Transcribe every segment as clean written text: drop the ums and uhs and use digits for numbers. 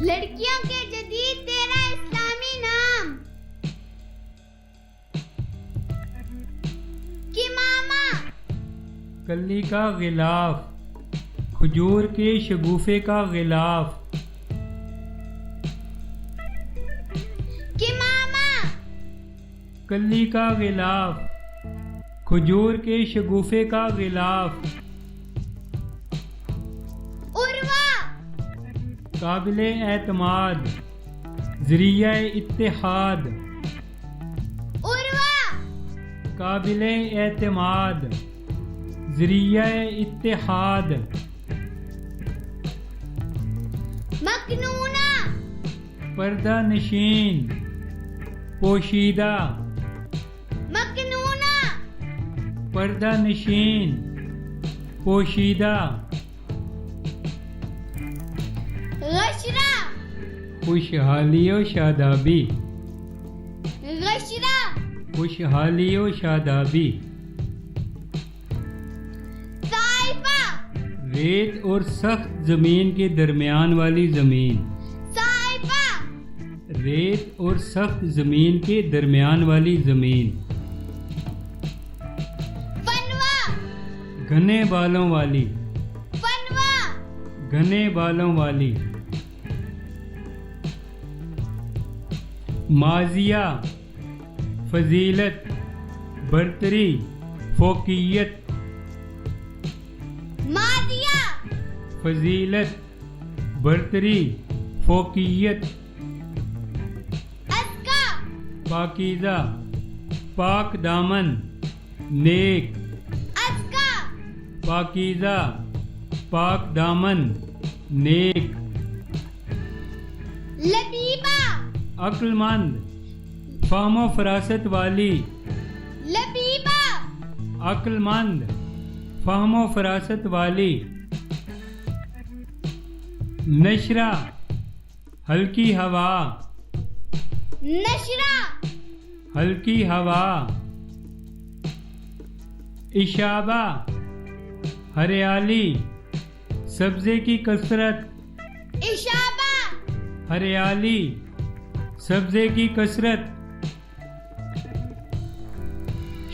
لڑکیوں کے جدید تیرا اسلامی نام کمامہ کلی کا غلاف کھجور کے شگوفے کا غلاف کمامہ کلی کا غلاف کھجور کے شگوفے کا غلاف عروہ قابل اعتماد ذریعہ اتحاد عروہ قابل اعتماد ذریعہ اتحاد مکنونہ پردہ نشین پوشیدہ مکنونہ پردہ نشین پوشیدہ غشرہ خوشحالی و شادابی غشرہ خوشحالی و شادابی طائفہ ریت اور سخت زمین کے درمیان والی زمین طائفہ ریت اور سخت زمین کے درمیان والی زمین فنوا گھنے بالوں والی فنوا گھنے بالوں والی مازیہ فضیلت برتری فوقیت مادیہ فضیلت برتری فوقیت ازکا پاکیزہ پاک دامن نیک ازکا پاکیزہ پاک دامن نیک لبیبہ عقل مند فہم و فراست والی لبیبہ عقل مند فہم و فراست والی نشرہ ہلکی ہوا نشرہ ہلکی ہوا اشابہ ہریالی سبزے کی کثرت اشابہ ہریالی سبزے کی کثرت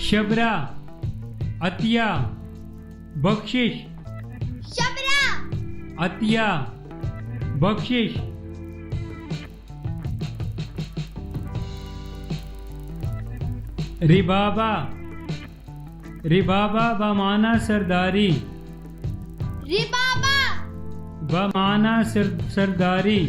شبرہ عطیہ بخشش شبرہ عطیہ بخشش ربابہ ربابہ بمعنی سرداری ربابہ بمعنی سرداری